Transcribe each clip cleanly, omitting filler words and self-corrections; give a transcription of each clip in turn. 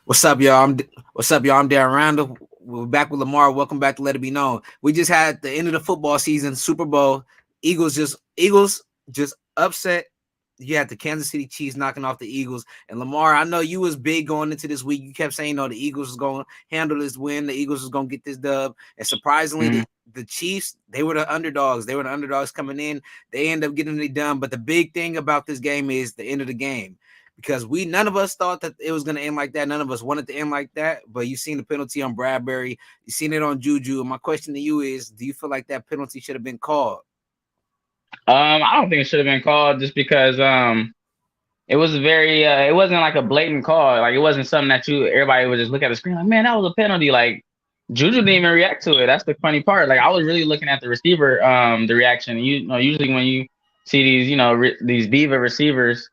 What's up, y'all? What's up, y'all? I'm Darren Randall. We're back with Lamar. Welcome back to Let It Be Known. We just had the end of the football season, Super Bowl. Eagles just upset. You had the Kansas City Chiefs knocking off the Eagles. And Lamar, I know you was big going into this week. You kept saying, no, the Eagles was going to handle this win. The Eagles was going to get this dub. And surprisingly, Mhm. the Chiefs, they were the underdogs. They were the underdogs coming in. They end up getting it done. But the big thing about this game is the end of the game because we none of us thought that it was going to end like that. None of us wanted to end like that. But you seen the penalty on Bradbury, you seen it on Juju. And my question to you is, do you feel like that penalty should have been called? I don't think it should have been called just because it was very it wasn't like a blatant call. Like it wasn't something that you everybody would just look at the screen like, man, that was a penalty. Like Juju didn't even react to it. That's the funny part. Like I was really looking at the receiver, the reaction. You know, usually when you see these, these diva receivers,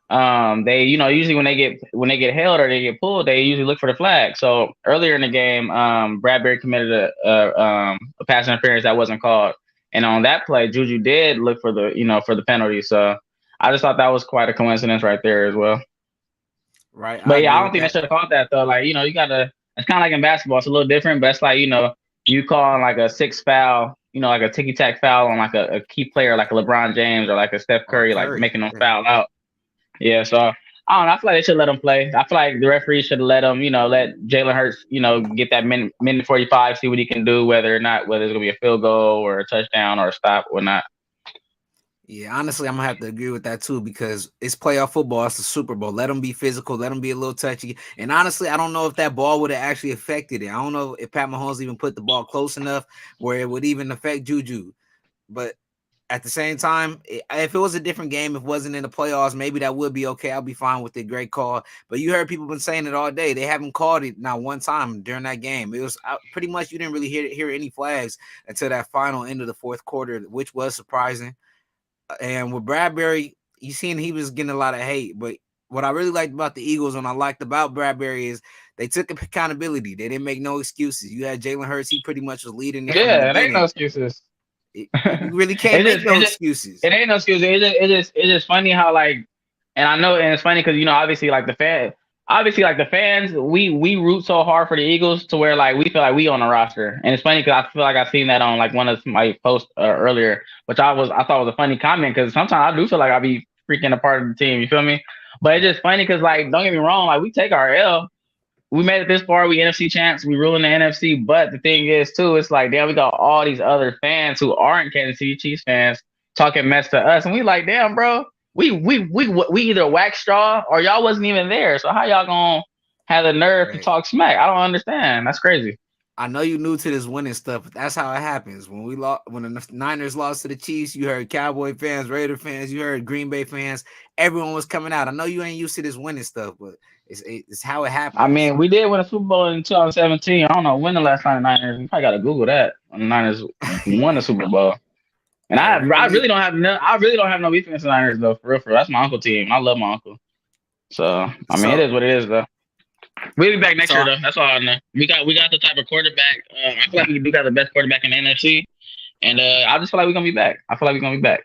they, usually when they get held or they get pulled, they usually look for the flag. So earlier in the game, Bradbury committed a pass interference that wasn't called, and on that play, Juju did look for the penalty. So I just thought that was quite a coincidence right there as well. Right, I But yeah, agree I don't with think they that. should have called that though. Like, you gotta. It's kind of like in basketball. It's a little different, but it's like you calling like a six foul, like a ticky tack foul on like a key player like a LeBron James or like a Steph Or Curry, like Curry, making them yeah. foul out. Yeah, so I don't know. I feel like they should let him play. I feel like the referee should have let him, let Jalen Hurts, get that minute 45, see what he can do, whether it's gonna be a field goal or a touchdown or a stop or not. Yeah, honestly, I'm gonna have to agree with that too because it's playoff football. It's the Super Bowl. Let them be physical. Let them be a little touchy. And honestly, I don't know if that ball would have actually affected it. I don't know if Pat Mahomes even put the ball close enough where it would even affect Juju. But at the same time, if it was a different game, if it wasn't in the playoffs, maybe that would be okay. I'll be fine with it. Great call. But you heard people been saying it all day. They haven't called it not one time during that game. It was pretty much you didn't really hear any flags until that final end of the fourth quarter, which was surprising. And with Bradbury, you seen he was getting a lot of hate. But what I really liked about the Eagles and I liked about Bradbury is they took accountability. They didn't make no excuses. You had Jalen Hurts, he pretty much was leading it from the Yeah, it ain't no beginning. excuses. You really it can't make just, no it just, excuses. it ain't no excuses. It's just funny how like, and I know, and it's funny because obviously like the fans, we root so hard for the Eagles to where like we feel like we on the roster, and it's funny because I feel like I've seen that on like one of my posts earlier, which I thought was a funny comment because sometimes I do feel like I be freaking a part of the team. You feel me? But it's Right. just funny because like don't get me wrong, like we take our L, we made it this far. We NFC champs. We ruling the NFC. But the thing is, too, it's like, damn, we got all these other fans who aren't Kansas City Chiefs fans talking mess to us, and we like, damn, bro, we either whack straw or y'all wasn't even there. So how y'all gonna have the nerve to Right. talk smack? I don't understand. That's crazy. I know you new to this winning stuff, but that's how it happens. When the Niners lost to the Chiefs, you heard Cowboy fans, Raider fans, you heard Green Bay fans. Everyone was coming out. I know you ain't used to this winning stuff, but it's how it I happens. mean, we did win a Super Bowl in 2017. I don't know when the last time the Niners. You probably got to Google that. When the Niners won the Super Bowl. And Yeah, I, we I really really don't have no, I really don't have no beef against the Niners though. For real, for real. That's my uncle team. I love my uncle. So I mean, it so is what it is though. We'll be back next year so though. That's all I know. We got the type of quarterback. I feel like we do got the best quarterback in the NFC, and I just feel like we're gonna be back. I feel like we're gonna be back.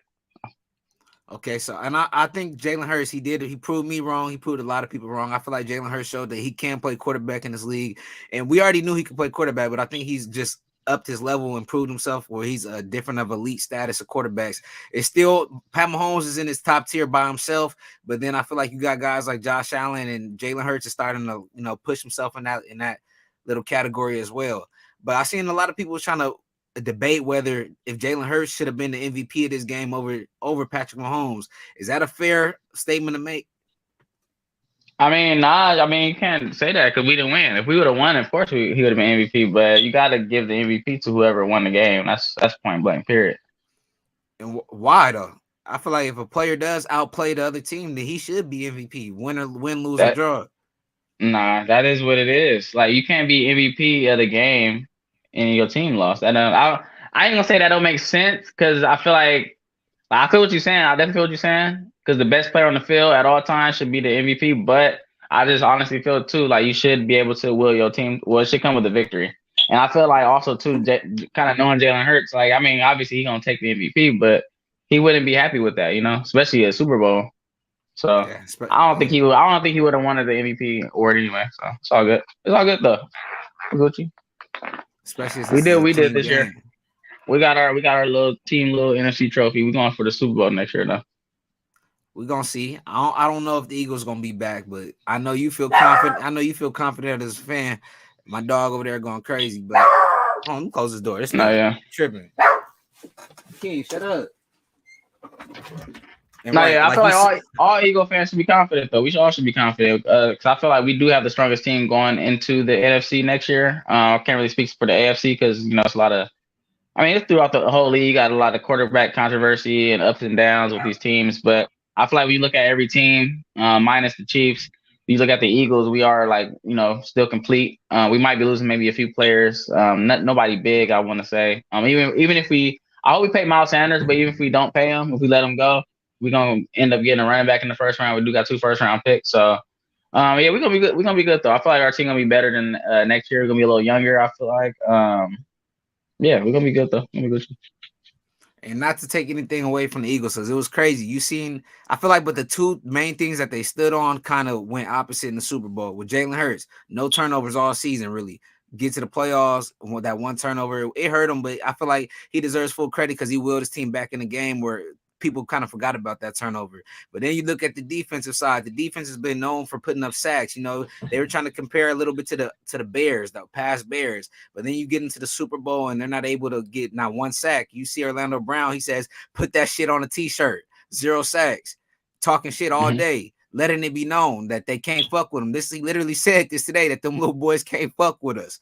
okay, so and I think Jalen Hurts, he proved me wrong. He proved a lot of people wrong. I feel like Jalen Hurts showed that he can play quarterback in this league. And we already knew he could play quarterback, but I think he's just upped his level and proved himself where he's a different of elite status of quarterbacks. It's still Pat Mahomes is in his top tier by himself, but then I feel like you got guys like Josh Allen and Jalen Hurts is starting to, push himself in that little category as well. But I seen a lot of people trying to debate whether if Jalen Hurts should have been the MVP of this game over Patrick Mahomes. Is that a fair statement to make? I mean, nah. I mean, you can't say that because we didn't win. If we would have won, of course he would have been MVP. But you got to give the MVP to whoever won the game. That's point blank. Period. And why though? I feel like if a player does outplay the other team, then he should be MVP. Win, lose, or That draw. Nah, that is what it is. Like you can't be MVP of the game and your team lost. And I ain't gonna say that don't make sense because I feel what you're saying. I definitely feel what you're saying because the best player on the field at all times should be the MVP. But I just honestly feel too like you should be able to will your team. Well, it should come with a victory. And I feel like also too, kind of knowing Jalen Hurts. Like I mean, obviously he's gonna take the MVP, but he wouldn't be happy with that, especially a Super Bowl. So Yeah, I don't think yeah. he would. I don't think he would have wanted the MVP award anyway. So it's all good. It's all good though. Gucci. Especially as We this is did. a We did team this year. game. We got our little team, little NFC trophy. We're going for the Super Bowl next year though. We're gonna see. I don't know if the Eagles gonna be back, but I know you feel confident. I know you feel confident as a fan. My dog over there going crazy, but hold on, let me close this door. This No, nigga yeah. tripping. King, shut up. And No, right, yeah. I like feel you like said, all Eagle fans should be confident though. We should all should be confident because I feel like we do have the strongest team going into the NFC next year. I can't really speak for the AFC because it's a lot of. I mean, it's throughout the whole league. You got a lot of quarterback controversy and ups and downs with these teams. But I feel like when you look at every team, minus the Chiefs, you look at the Eagles, we are like, still complete. We might be losing maybe a few players. Nobody big, I want to say. Even if I hope we pay Miles Sanders, but even if we don't pay him, if we let him go, we're gonna end up getting a running back in the first round. We do got 2 first-round picks, so. Yeah, we're gonna be good. We're gonna be good though. I feel like our team gonna be better than next year. We're gonna be a little younger. I feel like. Yeah, we're gonna be good though. We're gonna be good. and not to take anything away from the Eagles, because it was crazy. You seen, I feel like, but the two main things that they stood on kind of went opposite in the Super Bowl with Jalen Hurts. No turnovers all season, really. Get to the playoffs with that one turnover, it hurt him, but I feel like he deserves full credit because he willed his team back in the game where people kind of forgot about that turnover. But then you look at the defensive side. The defense has been known for putting up sacks. They were trying to compare a little bit to the Bears, the past Bears. But then you get into the Super Bowl and they're not able to get not one sack. You see Orlando Brown, he says, put that shit on a t-shirt. 0 sacks. Talking shit all Mm-hmm. day. Letting it be known that they can't fuck with him. He literally said this today that them little boys can't fuck with us.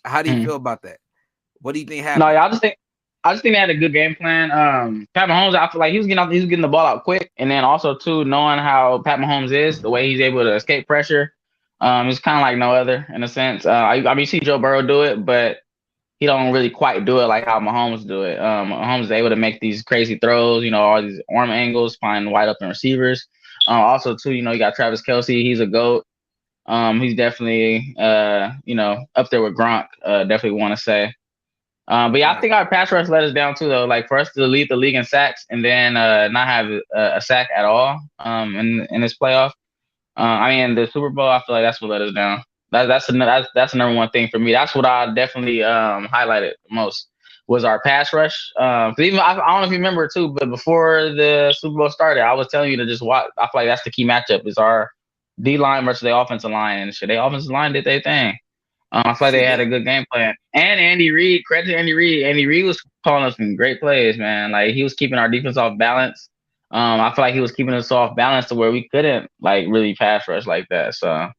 How do you Mm-hmm. feel about that? What do you think No, happened? yeah, I just think they had a good game plan. Pat Mahomes, I feel like he was getting the ball out quick, and then also too knowing how Pat Mahomes is, the way he's able to escape pressure, it's kind of like no other in a sense. I mean, you see Joe Burrow do it, but he don't really quite do it like how Mahomes do it. Mahomes is able to make these crazy throws, all these arm angles, find wide open receivers. Also too, you got Travis Kelce, he's a goat. He's definitely up there with Gronk. Definitely want to say. But yeah, I Right. think our pass rush let us down too, though. Like for us to lead the league in sacks and then not have a sack at all in this playoff. I mean, the Super Bowl, I feel like that's what let us down. That's the number one thing for me. That's what I definitely highlighted most was our pass rush. 'Cause even I don't know if you remember too, but before the Super Bowl started, I was telling you to just watch. I feel like that's the key matchup is our D line versus the offensive line, and shit, the offensive line did their thing. I feel like they Shit, had a good game plan. And Andy Reid, credit to Andy Reid. Andy Reid was calling us some great plays, man. Like he was keeping our defense off balance. I feel like he was keeping us off balance to where we couldn't like really pass rush like that. So,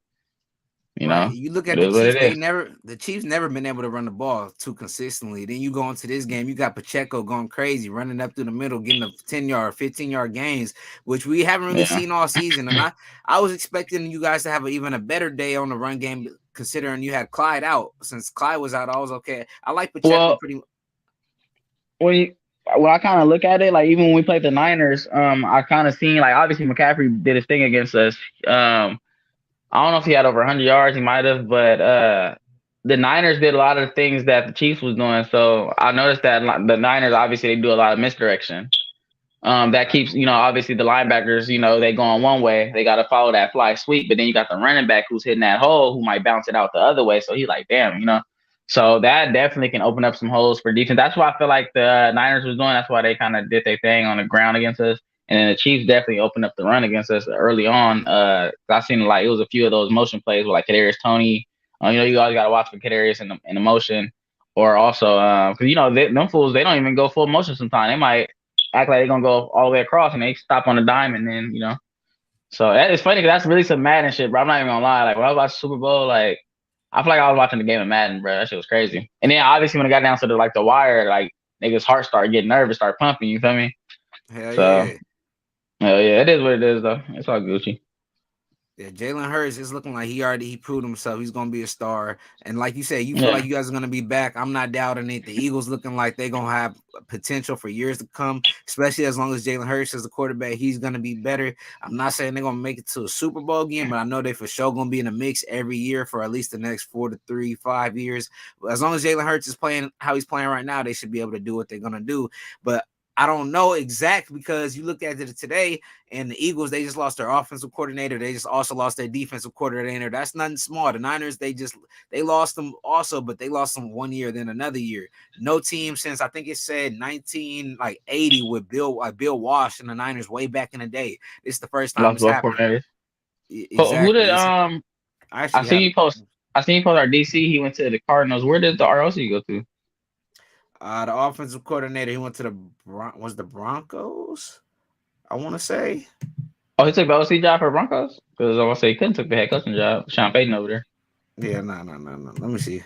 right. You look it at the is what Chiefs, it is. the Chiefs never been able to run the ball too consistently. Then you go into this game, you got Pacheco going crazy, running up through the middle, getting a 10-yard, 15-yard gains, which we haven't really Yeah. seen all season. And I was expecting you guys to have even a better day on the run game, considering you had Clyde out. Since Clyde was out, I was okay. I like Pacheco Well, pretty. when you, when I kind of look at it, like even when we played the Niners, I kind of seen like obviously McCaffrey did his thing against us. I don't know if he had over 100 yards, he might have, but the Niners did a lot of the things that the Chiefs was doing. So I noticed that the Niners obviously they do a lot of misdirection. That Right. keeps, obviously the linebackers, they going one way, they got to follow that fly sweep, but then you got the running back who's hitting that hole who might bounce it out the other way. So he's like, damn. So that definitely can open up some holes for defense. That's why I feel like the Niners was doing. That's why they kind of did their thing on the ground against us. And then the Chiefs definitely opened up the run against us early on. I seen like it was a few of those motion plays with like Kadarius Toney. You always got to watch for Kadarius in the motion, or also because them fools they don't even go full motion sometimes. They might act like they're gonna go all the way across and they stop on a dime and then. So it's funny because that's really some Madden shit, bro. I'm not even gonna lie. Like when I was watching Super Bowl, like I feel like I was watching the game of Madden, bro. That shit was crazy. And then obviously when it got down to the wire, like niggas' heart started getting nervous, start pumping. You feel me? Hell So yeah. hell yeah, it is what it is though. It's all Gucci. Yeah, Jalen Hurts is looking like he proved himself. He's gonna be a star. And like you said, you feel like Yeah. you guys are gonna be back. I'm not doubting it. The Eagles looking like they're gonna have potential for years to come, especially as long as Jalen Hurts is the quarterback, he's gonna be better. I'm not saying they're gonna make it to a Super Bowl game, but I know they for sure gonna be in the mix every year for at least the next 4 to 5 years. As long as Jalen Hurts is playing how he's playing right now, they should be able to do what they're gonna do. But I don't know exact because you look at it today, and the Eagles they just lost their offensive coordinator. They just also lost their defensive coordinator. That's nothing small. The Niners they lost them also, but they lost them 1 year, then another year. No team since I think it said 1980 with Bill Walsh and the Niners way back in the day. It's the first time Lost it's both happened. coordinators. Who did Exactly. I I actually see have you post. I seen you post our DC. He went to the Cardinals. Where did the ROC go to? the offensive coordinator. He went to the Broncos. I want to say. Oh, he took the OC job for Broncos because I want to say he couldn't took the head coaching job. Sean Payton over there. Yeah, no. Let me see.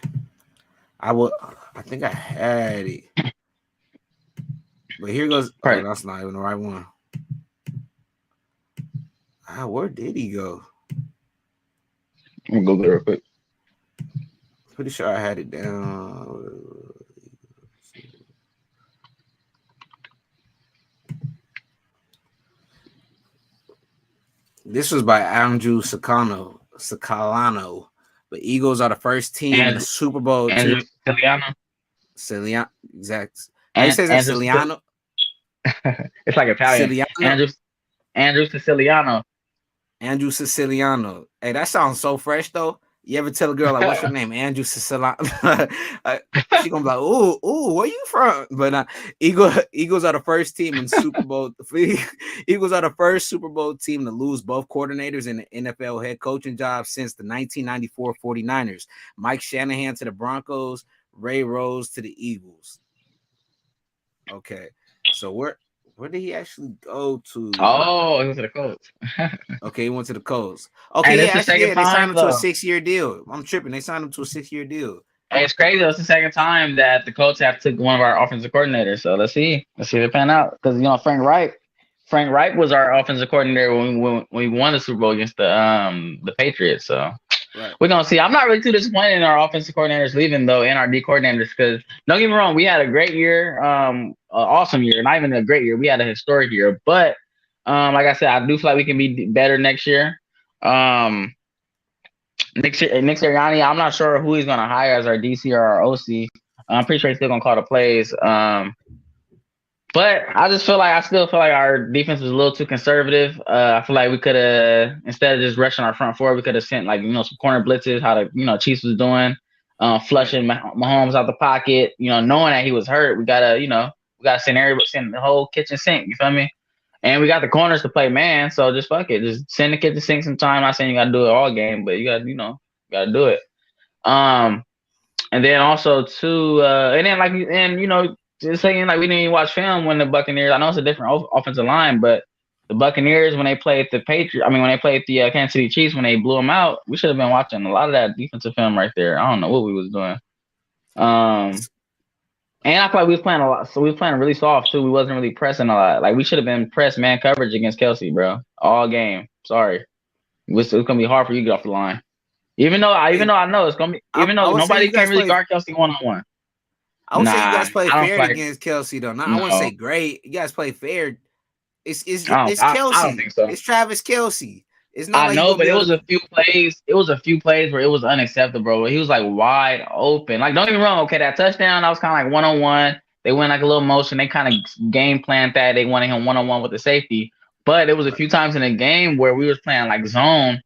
I will. I think I had it, but here goes. Oh, Right. that's not even the right one. Where did he go? I'm gonna Google it real quick. Pretty sure I had it down. This was by Andrew Sacalano. The Eagles are the first team in the And Super Bowl Andrew to Siciliano. Ciliano. Exact. How you And say that? Andrew Ciliano. it's like Italian. Ciliano. Andrew Siciliano. Andrew Siciliano. Hey, that sounds so fresh though. You ever tell a girl like, "What's your name?" Andrew Siciliano. She gonna be like, "Ooh, where you from?" But Eagles are the first team in Super Bowl. Eagles are the first Super Bowl team to lose both coordinators in the NFL head coaching job since the 1994 49ers. Mike Shanahan to the Broncos, Ray Rose to the Eagles. Okay, so where did he actually go to? Oh, he went to the Colts. Okay, he went to the Colts. And Okay, yeah, it's the actually, second yeah, they signed time him to a though. 6 year deal. I'm tripping. They signed him to a 6 year deal. And it's crazy. It's the second time that the Colts have took one of our offensive coordinators. So let's see. Let's see if it pan out. Because Frank Reich was our offensive coordinator when we won the Super Bowl against the Patriots. So Right. we're gonna see. I'm not really too disappointed in our offensive coordinators leaving though, and our D coordinators because don't get me wrong, we had a great year, awesome year, not even a great year. We had a historic year, but like I said, I do feel like we can be better next year. Um, Nick Sirianni, I'm not sure who he's gonna hire as our DC or our OC. I'm pretty sure he's still gonna call the plays. But I still feel like our defense was a little too conservative. I feel like we could have, instead of just rushing our front four, we could have sent like some corner blitzes, how the Chiefs was doing, Right. flushing Mahomes out the pocket. Knowing that he was hurt, we gotta send the whole kitchen sink. You feel me? And we got the corners to play man, so just fuck it, just send the kitchen sink some time. Not saying you gotta do it all game, but you gotta do it. Um, and then also too, and then just saying like we didn't even watch film when the Buccaneers. I know it's a different offensive line, but the Buccaneers when they played the Patriots, when they played the Kansas City Chiefs when they blew them out, we should have been watching a lot of that defensive film right there. I don't know what we was doing. Um, and I feel like we was playing a lot, so we was playing really soft too. We wasn't really pressing a lot. Like we should have been pressed man coverage against Kelsey, bro, all game. Sorry, it's gonna be hard for you to get off the line. Even Hey, though I know it's gonna be, even I though would say nobody you can guys really play. guard Kelsey 1-on-1. I would say you Nah, guys play I don't fair feel like against Kelsey though. Not I wouldn't no. say great. You guys play fair. I don't. It's I don't think Kelsey. so. It's Travis Kelsey. It's not I like you're know, gonna but be it able was to. a few plays. It was a few plays where it was unacceptable, bro. He was like wide open. Like, don't get me wrong. Okay, that touchdown, I was kind of like 1-on-1. They went like a little motion. They kind of game planned that. They wanted him 1-on-1 with the safety. But it was a Right. few times in the game where we was playing like zone,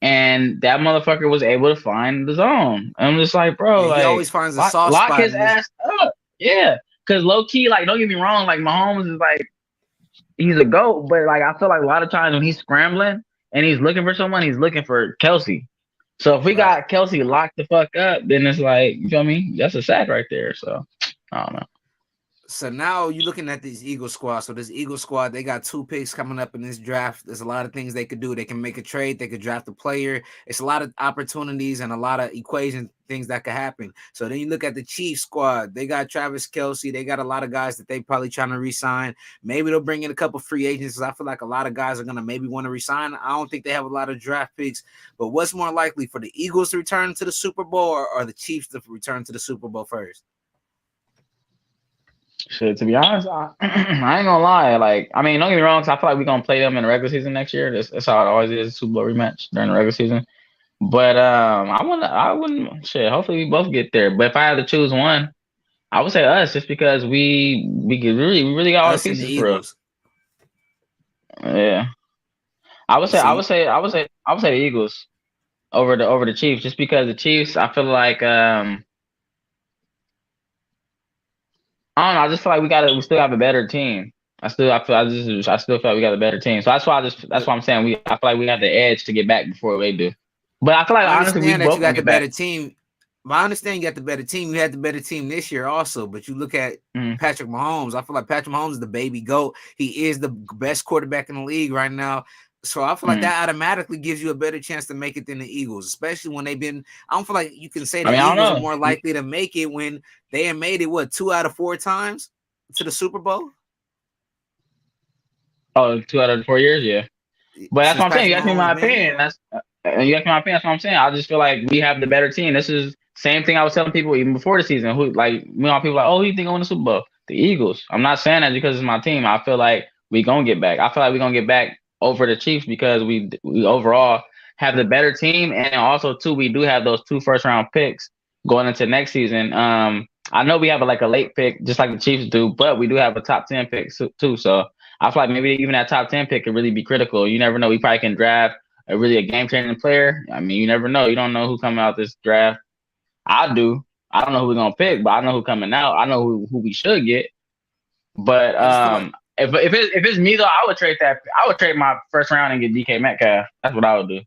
and that motherfucker was able to find the zone. I'm just like, bro, Yeah, he like always finds a soft lock spot his in this. ass up. Yeah, because low key, like, don't get me wrong. Like Mahomes is like he's a goat, but like I feel like a lot of times when he's scrambling and he's looking for someone, he's looking for Kelsey. So if we Right. got Kelsey locked the fuck up, then it's like, you feel me? That's a sack right there. So I don't know. So now you're looking at this Eagle squad. So this Eagle squad, they got 2 picks coming up in this draft. There's a lot of things they could do. They can make a trade. They could draft a player. It's a lot of opportunities and a lot of equation things that could happen. So then you look at the Chiefs squad. They got Travis Kelsey. They got a lot of guys that they probably trying to resign. Maybe they'll bring in a couple free agents. I feel like a lot of guys are gonna maybe want to resign. I don't think they have a lot of draft picks. But what's more likely for the Eagles to return to the Super Bowl or the Chiefs to return to the Super Bowl first? Shit, to be honest, I ain't gonna lie. Like, I mean, don't get me wrong, 'cause I feel like we're gonna play them in the regular season next year. That's how it always is, Super Bowl rematch during the regular season. But I wouldn't shit, hopefully we both get there. But if I had to choose one, I would say us, just because we really got all the Us and the pieces for real. Eagles. Yeah, So you, I would say the Eagles over the Chiefs, just because the Chiefs. I feel like I don't know. I just feel like we still have a better team. I still feel like we got a better team. So that's but why I'm saying I feel like we have the edge to get back before they do. But I feel like I honestly we understand that both you gonna got the get back. better team. But I understand you got the better team. You had the better team this year also. But you look at Mm, Patrick Mahomes. I feel like Patrick Mahomes is the baby goat. He is the best quarterback in the league right now. So I feel like mm. that automatically gives you a better chance to make it than the Eagles, especially when they've been. I don't feel like you can say I the mean I Eagles are don't more know. likely to make it when they have made it 2 out of 4 times to the Super Bowl Oh, 2 out of the 4 years, yeah. But that's since what I'm saying. Patrick You asked me Mahomes my been opinion. You asked me my opinion. That's what I'm saying. I just feel like we have the better team. This is same thing I was telling people even before the season. Who like people like, oh, who you think gonna win the Super Bowl? The Eagles. I'm not saying that because it's my team. I feel like we gonna get back. I feel like we gonna get back over the Chiefs because we overall have the better team, and also too we do have those 2 first round picks going into next season. I know we have like a late pick just like the Chiefs do, but we do have a top 10 pick too. So I feel like maybe even that top 10 pick could really be critical. You never know. We probably can draft a game changing player. I mean, you never know. You don't know who coming out this draft. I do. I don't know who we're gonna pick, right. but I know who coming out. I know who we should get. But I just feel like if it's me though, I would trade that. I would trade my first round and get DK Metcalf. That's what I would do.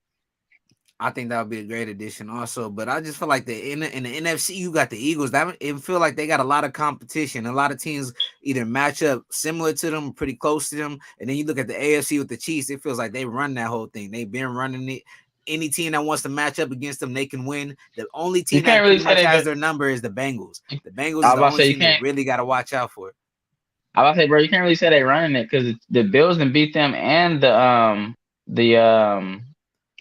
I think that would be a great addition also. But I just feel like in the NFC, you got the Eagles. That it feel like they got a lot of competition. A lot of teams either match up similar to them, pretty close to them. And then you look at the AFC with the Chiefs, it feels like they run that whole thing. They've been running it. Any team that wants to match up against them, they can win. The only You team can't that really pretty say much they've has been. their number is the Bengals. The Bengals I is was the about to only say you team they can't. really got to watch out for. I was about to say, bro, you can't really say they running it because the Bills didn't beat them and the um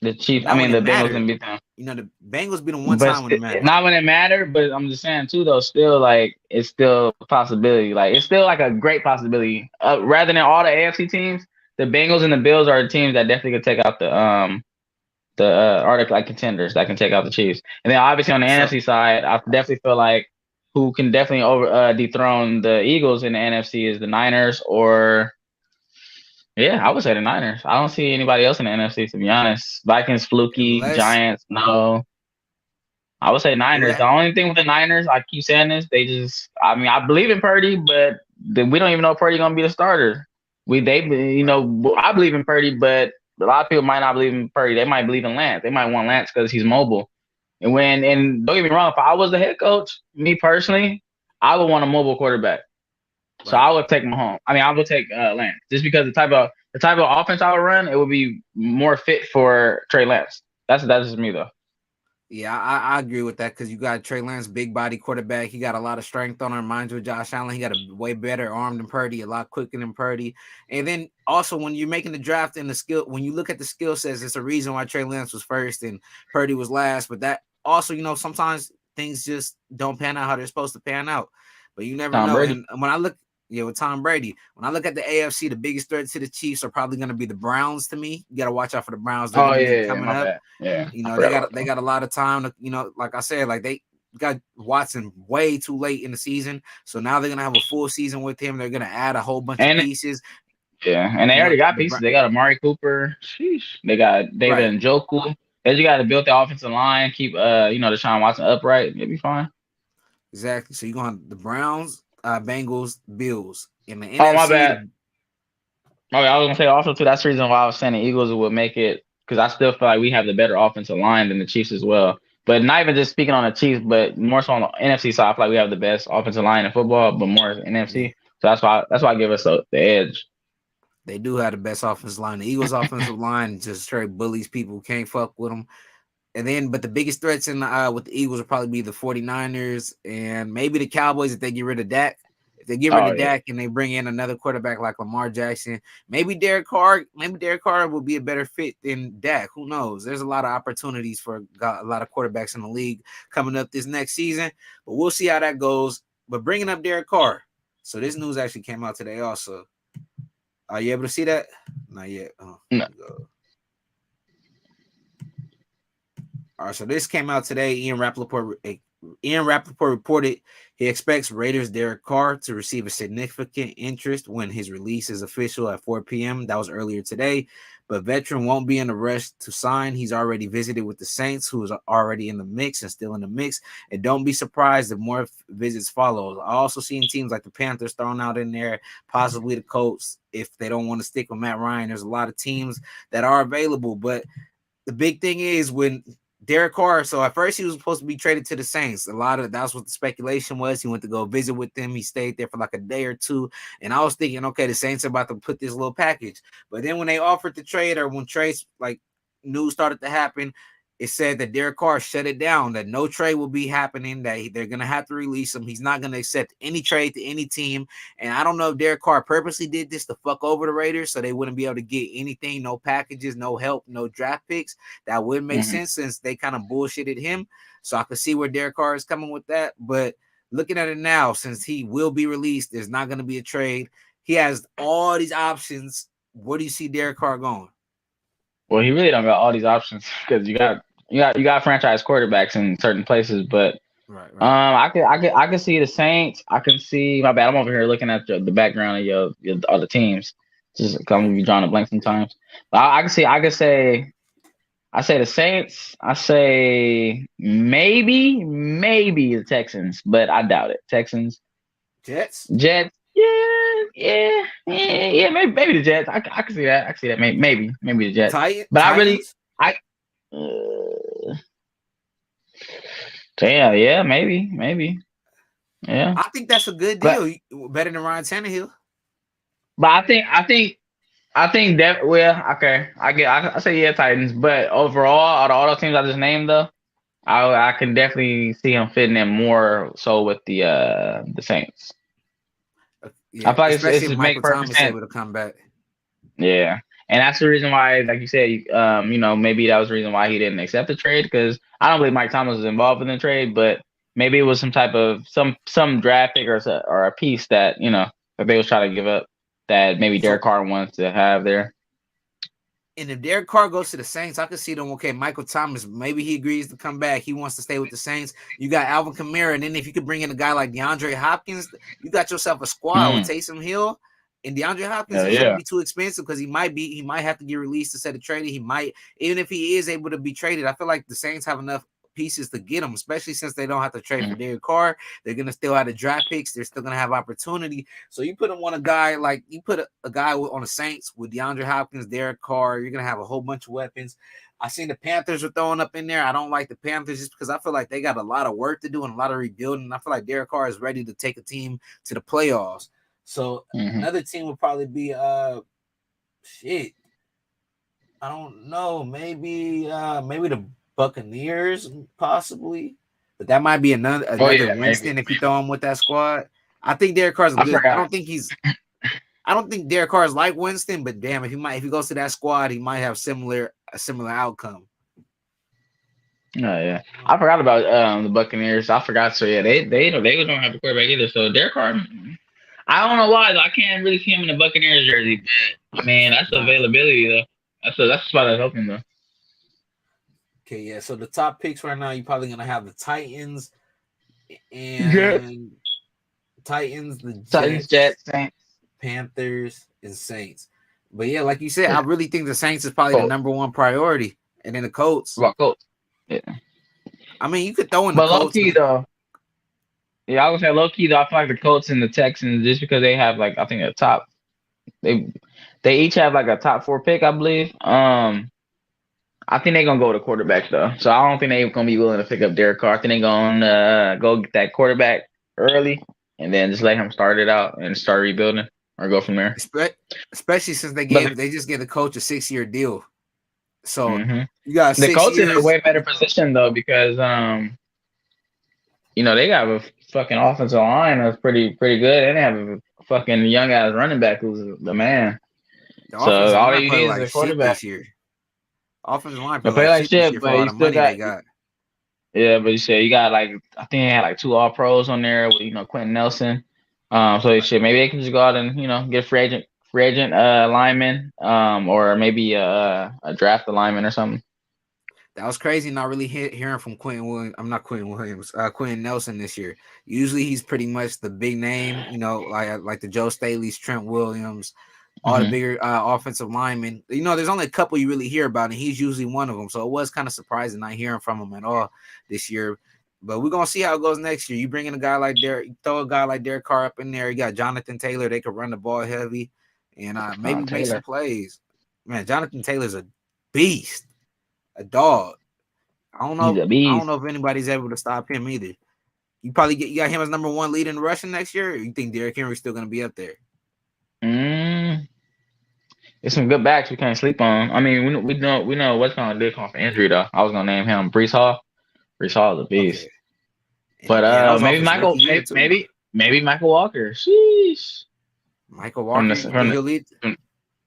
the But Chiefs. I not mean when it the Bengals mattered. didn't beat them. You know, the Bengals beat them one But time when it mattered. not when it mattered. But I'm just saying too, though. Still, like it's still a possibility. Like it's still like a great possibility. Rather than all the AFC teams, the Bengals and the Bills are the teams that definitely could take out the are the, like contenders that can take out the Chiefs. And then obviously on the So NFC side, I definitely feel like who can definitely over dethrone the Eagles in the NFC is the Niners or yeah, I would say the Niners. I don't see anybody else in the NFC to be honest. Vikings fluky, unless Giants no. I would say Niners. let The only thing with the Niners, I keep saying this, they just. I mean, I believe in Purdy, but we don't even know if Purdy gonna be the starter. right. I believe in Purdy, but a lot of people might not believe in Purdy. They might believe in Lance. They might want Lance because he's mobile. And don't get me wrong, if I was the head coach, me personally, I would want a mobile quarterback. So Right. I would take Mahomes. I mean, I would take Lance just because the type of offense I would run, it would be more fit for Trey Lance. That's just me though. Yeah, I agree with that because you got Trey Lance, big body quarterback. He got a lot of strength on him. Reminds you of Josh Allen. He got a way better arm than Purdy, a lot quicker than Purdy. And then also when you're making the draft and the skill, when you look at the skill sets, it's a reason why Trey Lance was first and Purdy was last. But that also, sometimes things just don't pan out how they're supposed to pan out. But you never Tom know. Brady. And when I look, yeah, with Tom Brady, when I look at the AFC, the biggest threat to the Chiefs are probably going to be the Browns. To me, you got to watch out for the Browns. They're Oh going to be yeah, coming my up. bad. Yeah, I They forgot got about they that. got a lot of time to, like I said, like they got Watson way too late in the season. So now they're gonna have a full season with him. They're gonna add a whole bunch of And pieces. yeah, and they already got The pieces. They got Amari Cooper. Sheesh. They got right, David Njoku. They just got to build the offensive line, keep Deshaun Watson upright. They'll be fine. exactly. So you're gonna have the Browns, Bengals, Bills in the Oh my NFC. bad. Oh, yeah, I was gonna say also too. That's the reason why I was saying the Eagles would make it because I still feel like we have the better offensive line than the Chiefs as well. But not even just speaking on the Chiefs, but more so on the NFC side. I feel like we have the best offensive line in football, but more Yeah, NFC. So that's why I give us the edge. they do have the best offensive line. The Eagles' offensive line just straight bullies people. Can't fuck with them. And then, but the biggest threats in with the Eagles will probably be the 49ers and maybe the Cowboys if they get rid of Dak. If they get rid Oh of yeah. Dak and they bring in another quarterback like Lamar Jackson, maybe Derek Carr, will be a better fit than Dak. Who knows? There's a lot of opportunities for a lot of quarterbacks in the league coming up this next season, but we'll see how that goes. But bringing up Derek Carr, so this news actually came out today. Also, are you able to see that? Not yet. Oh, No. let me go. All right, so this came out today. Ian Rappaport Ian Rappaport reported he expects Raiders Derek Carr to receive a significant interest when his release is official at 4 p.m. That was earlier today. But veteran won't be in a rush to sign. He's already visited with the Saints, who is already in the mix and still in the mix. And don't be surprised if more visits follow. I also seen teams like the Panthers thrown out in there, possibly the Colts, if they don't want to stick with Matt Ryan. There's a lot of teams that are available, but the big thing is when Derek Carr, so at first he was supposed to be traded to the Saints. A lot of that's what the speculation was. He went to go visit with them. He stayed there for like a day or two. And I was thinking, okay, the Saints are about to put this little package. But then when they offered the trade, or when trades like news started to happen, it said that Derek Carr shut it down, that no trade will be happening, that they're going to have to release him. He's not going to accept any trade to any team. And I don't know if Derek Carr purposely did this to fuck over the Raiders so they wouldn't be able to get anything, no packages, no help, no draft picks. That would make sense since they kind of bullshitted him. So I could see where Derek Carr is coming with that. But looking at it now, since he will be released, there's not going to be a trade. He has all these options. Where do you see Derek Carr going? Well, he really don't got all these options because you got franchise quarterbacks in certain places, but Right. I can see the Saints. I can see my bad. I'm over here looking at the background of your other teams. Just I'm be drawing a blank sometimes. But I can see. I say the Saints. I say maybe the Texans, but I doubt it. Texans, Jets. Yeah. Maybe the Jets. I can see that. I can see that. Maybe the Jets. But Titans? Uh, yeah, maybe. Yeah. I think that's a good deal. Better than Ryan Tannehill. But I think that okay. I say yeah, Titans. But overall, out of all those teams I just named though, I can definitely see him fitting in more so with the Saints. Yeah, I feel like especially it's if just make Michael perfect Thomas sense. able to come back. Yeah. And that's the reason why, like you said, maybe that was the reason why he didn't accept the trade because I don't believe Mike Thomas was involved in the trade, but maybe it was some type of some draft pick or a piece that that they was trying to give up that maybe Derek So, Carr wants to have there. and if Derek Carr goes to the Saints, I could see them. Okay, Michael Thomas, maybe he agrees to come back. He wants to stay with the Saints. You got Alvin Kamara, and then if you could bring in a guy like DeAndre Hopkins, you got yourself a squad with Taysom Hill. And DeAndre Hopkins, he shouldn't be too expensive because he might have to get released instead of traded. He might, even if he is able to be traded, I feel like the Saints have enough pieces to get him, especially since they don't have to trade for Derek Carr. They're gonna still have the draft picks. They're still gonna have opportunity. So you put him on a guy like you put a guy on the Saints with DeAndre Hopkins, Derek Carr. You're gonna have a whole bunch of weapons. I seen the Panthers are throwing up in there. I don't like the Panthers just because I feel like they got a lot of work to do and a lot of rebuilding. I feel like Derek Carr is ready to take a team to the playoffs. So another team would probably be shit. I don't know. Maybe the Buccaneers, possibly. But that might be another Winston maybe. If you throw him with that squad. I think Derek Carr's good. I don't think Derek Carr is like Winston, but damn, if he goes to that squad, he might have a similar outcome. Oh yeah, I forgot about the Buccaneers. I forgot. So yeah, they don't have a quarterback either. So Derek Carr, I don't know why though. I can't really see him in the Buccaneers jersey, but man, that's availability though. That's the spot that's open though. Okay, yeah. So the top picks right now, you're probably gonna have the Titans and the Jets, Saints, Panthers, and Saints. But yeah, like you said, I really think the Saints is probably the number one priority, and then the Colts. Well, Colts. Yeah. I mean, you could throw in the Colts. Low key though. Yeah, I would say low key though. I feel like the Colts and the Texans, just because they have like I think a top, they each have like a top 4 pick, I believe. I think they're gonna go to quarterback though. So I don't think they're gonna be willing to pick up Derek Carr. I think they're gonna go get that quarterback early and then just let him start it out and start rebuilding or go from there. Especially since they just gave the coach a 6-year deal. So you got the coach in a way better position though because they got a fucking offensive line that's pretty good. And they have a fucking young ass running back who's the man. The so all they need is a quarterback this year. Offensive line play like shit, but you still got. Yeah, but you got like I think they had like 2 All Pros on there with Quentin Nelson. So maybe they can just go out and get free agent lineman, or maybe a draft lineman or something. That was crazy. Not really hearing from Quentin Williams. I'm not Quentin Williams. Quentin Nelson this year. Usually he's pretty much the big name. You know, like the Joe Staley's, Trent Williams, all the Mm-hmm. bigger offensive linemen. You know, there's only a couple you really hear about, and he's usually one of them. So it was kind of surprising not hearing from him at all this year. But we're gonna see how it goes next year. You bring in a guy like Derek, you throw a guy like Derek Carr up in there. You got Jonathan Taylor. They could run the ball heavy, and maybe make some Taylor. plays. Man, Jonathan Taylor's a beast, a dog. I don't He's know. a I don't beast. know if anybody's able to stop him either. You got him as number one lead in the rushing next year. Or you think Derrick Henry's still gonna be up there? Mm. It's some good backs we can't sleep on. I mean, we know what's gonna did come from injury though. I was gonna name him Brees Hall. Brees Hall is a Okay, beast. and But yeah, that was off maybe his Michael, rookie year too. maybe Michael Walker. Sheesh. Michael From Walker, the you think he'll lead?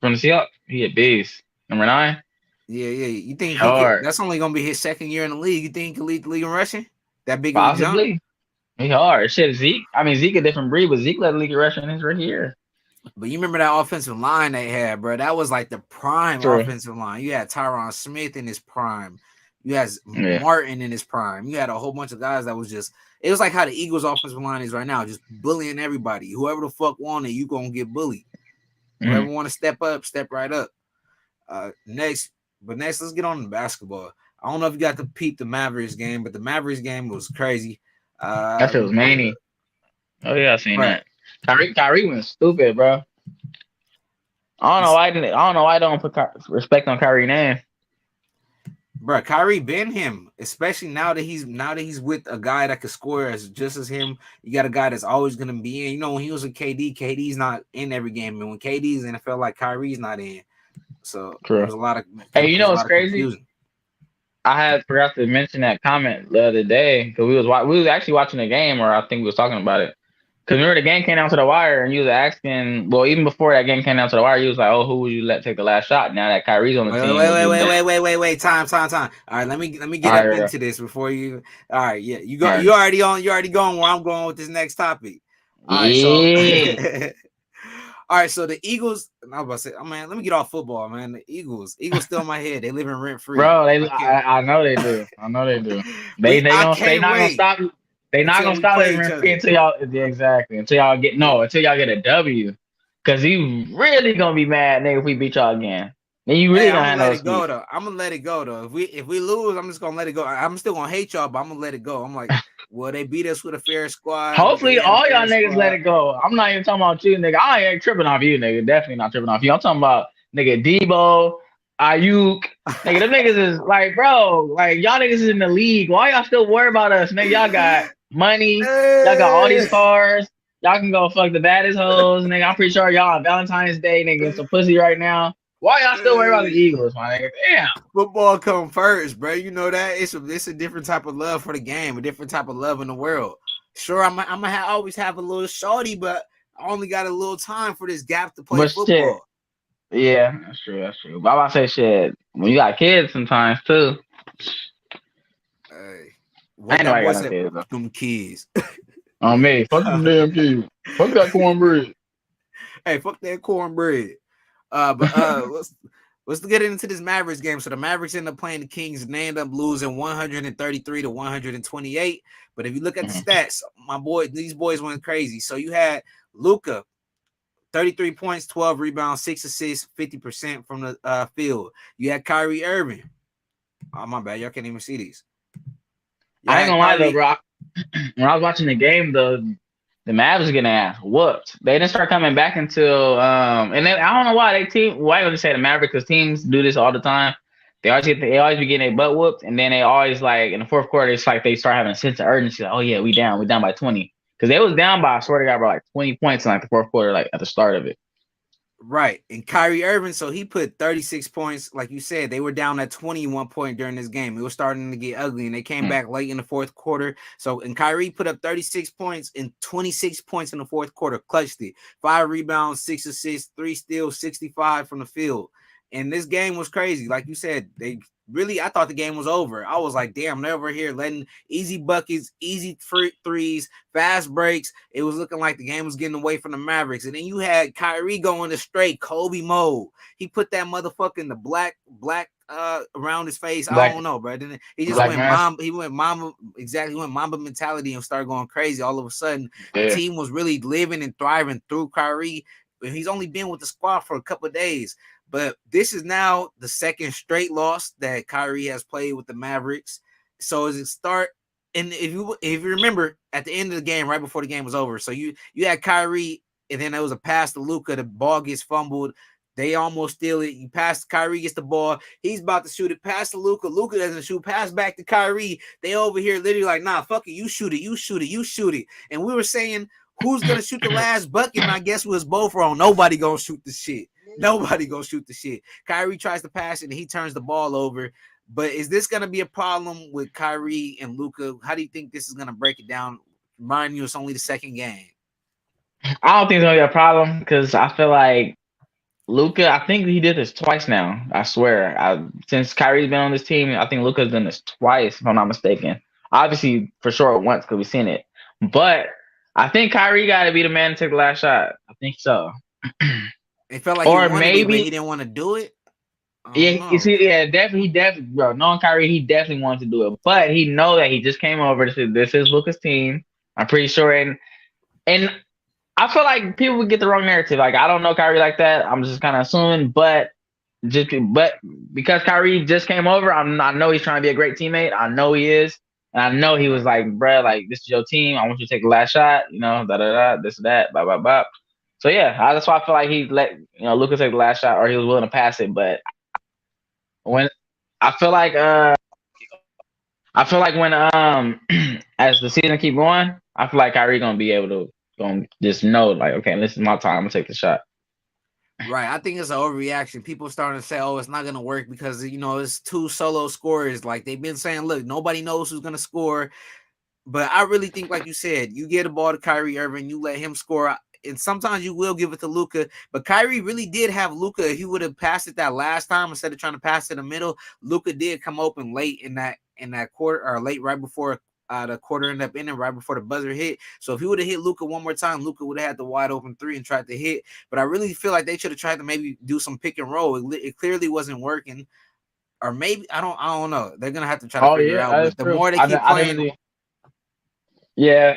from the Seahawks, he a beast. Number 9, Yeah, yeah. You think he could? hard. That's only gonna be his second year in the league. You think he could lead the league in rushing? That big of a jump? Possibly. He hard. Shit, Zeke. I mean, Zeke a different breed, but Zeke led the league in rushing his rookie year. But you remember that offensive line they had, bro? That was like the prime True. offensive line. You had Tyron Smith in his prime. You had Yeah. Martin in his prime. You had a whole bunch of guys that was just. It was like how the Eagles' offensive line is right now, just bullying everybody. Whoever the fuck wanted, you gonna get bullied. Whoever Mm-hmm. want to step up, step right up. Next, let's get on to basketball. I don't know if you got to peep the Mavericks game, but the Mavericks game was crazy. That shit was many. Oh yeah, I seen Bro, that. Kyrie went stupid, bro. I don't know why I don't put respect on Kyrie's name. bro, Kyrie been him, especially now that he's with a guy that could score as just as him. You got a guy that's always gonna be in. You know, when he was with KD's not in every game, and when KD's in, it felt like Kyrie's not in. So it True. was a lot of Hey, you know what's crazy? confusion. I had forgot to mention that comment the other day because we was actually watching the game, or I think we was talking about it. Because remember the game came down to the wire, and you was asking, well, even before that game came down to the wire, you was like, "Oh, who would you let take the last shot?" Now that Kyrie's on the Wait, team, wait, would wait, you? wait, wait, wait, wait, wait. Time. All right, let me All get up right, into this before you. All right, yeah, you all go. right. You already going where I'm going with this next topic. All right, so. Yeah, All right, so the Eagles. I was about to say, oh man, let me get off football, man. The Eagles still in my head. They living rent free. bro. I can't. I know they do. I know they do. They I they can't not gonna wait stop. They not until gonna we stop play living each rent free other. until y'all exactly until y'all get a W. Cause you really gonna be mad, nigga, if we beat y'all again. Then you Hey, really I'm gonna gonna have let no it go excuse. though. I'm gonna let it go though. If we lose, I'm just gonna let it go. I'm still gonna hate y'all, but I'm gonna let it go. I'm like, well, they beat us with a fair squad, but they Hopefully, had a all y'all fair niggas let squad. it go. I'm not even talking about you, nigga. I ain't tripping off you, nigga. Definitely not tripping off you. I'm talking about nigga Debo, Ayuk. Nigga, them niggas is like, bro, like y'all niggas is in the league. Why y'all still worry about us, nigga? Y'all got money. Y'all got all these cars. Y'all can go fuck the baddest hoes, nigga. I'm pretty sure y'all on Valentine's Day, nigga, getting some pussy right now. Why y'all still worry about the Eagles, my nigga? Damn. Football come first, bro. You know that it's a different type of love for the game, a different type of love in the world. Sure, I'm gonna always have a little shorty, but I only got a little time for this gap to play But shit, football. yeah, that's true. That's true. But I'm about to say shit. When you got kids, sometimes too. Hey, I what ain't know that I boy got no said? kids though. Fuck them kids. On me. Fuck them damn kids. Fuck that cornbread. Hey, fuck that cornbread. But let's get into this Mavericks game. So the Mavericks end up playing the Kings and they end up losing 133 to 128. But if you look at the Mhm. stats, these boys went crazy. So you had Luka, 33 points, 12 rebounds, 6 assists, 50% from the field. You had Kyrie Irving. Oh my bad, y'all can't even see these. You I ain't had gonna lie though, Kyrie. bro. When I was watching the game, the Mavs was getting ass whooped. They didn't start coming back until and then I don't know why why would you say the Mavericks? Because teams do this all the time. They always be getting their butt whooped, and then they always like in the fourth quarter, it's like they start having a sense of urgency. Like, oh yeah, we down by 20. Because they was down by, I swear to God, bro, like 20 points in like the fourth quarter, like at the start of it. Right. And Kyrie Irving, so he put 36 points. Like you said, they were down at 21 point during this game. It was starting to get ugly, and they came Mm. back late in the fourth quarter. So, and Kyrie put up 36 points and 26 points in the fourth quarter, clutched it. 5 rebounds, 6 assists, 3 steals, 65 from the field. And this game was crazy. Like you said, I thought the game was over. I was like, damn, they're over here letting easy buckets, easy threes, fast breaks. It was looking like the game was getting away from the Mavericks. And then you had Kyrie going to straight Kobe mode. He put that motherfucker in the black around his face. I Black don't know, bro. Then he just Black went mask. mom. He went mama exactly. Went mamba mentality and started going crazy. All of a sudden, the Yeah. team was really living and thriving through Kyrie. And he's only been with the squad for a couple of days. But this is now the second straight loss that Kyrie has played with the Mavericks. So as it start, and if you remember at the end of the game, right before the game was over, so you had Kyrie, and then there was a pass to Luka. The ball gets fumbled. They almost steal it. You pass Kyrie, gets the ball. He's about to shoot it. Pass to Luka. Luka doesn't shoot. Pass back to Kyrie. They over here literally like, nah, fuck it. You shoot it. You shoot it. You shoot it. And we were saying, who's gonna shoot the last bucket? And I guess we was both wrong. Nobody gonna shoot the shit. Nobody gonna shoot the shit. Kyrie tries to pass it and he turns the ball over. But is this gonna be a problem with Kyrie and Luka? How do you think this is gonna break it down? Remind you, it's only the second game. I don't think it's gonna be a problem because I feel like Luca. I think he did this twice now. I swear. Since Kyrie's been on this team, I think Luca's done this twice, if I'm not mistaken. Obviously, for sure, once because we've seen it. But I think Kyrie got to be the man to take the last shot. I think so. It felt like he Or wanted it, but maybe, he didn't want to do it. I don't yeah, you know. see, yeah, definitely, bro. Knowing Kyrie, he definitely wanted to do it, but he know that he just came over. This is Luca's team. I'm pretty sure, and I feel like people would get the wrong narrative. Like I don't know Kyrie like that. I'm just kind of assuming, but because Kyrie just came over, I know he's trying to be a great teammate. I know he is, and I know he was Right. like, bruh, like this is your team. I want you to take the last shot. You know, da da da, this that, blah blah blah. So yeah, that's why I feel like he let Luka take the last shot, or he was willing to pass it. But when I feel like when as the season keep going, I feel like Kyrie gonna be able to gonna just know like, okay, this is my time. I'm gonna take the shot. Right. I think it's an overreaction. People starting to say, oh, it's not going to work because, it's two solo scorers. Like they've been saying, look, nobody knows who's going to score. But I really think, like you said, you get a ball to Kyrie Irving, you let him score. And sometimes you will give it to Luka. But Kyrie really did have Luka. If he would have passed it that last time instead of trying to pass it in the middle, Luka did come open late in that quarter, or late right before the quarter ended up ending, right before the buzzer hit. So if he would have hit Luka one more time, Luka would have had the wide open three and tried to hit. But I really feel like they should have tried to maybe do some pick and roll. It clearly wasn't working. Or maybe I don't know. They're gonna have to try to Oh figure it yeah, out. that is But the true. more they keep I playing, definitely. Yeah,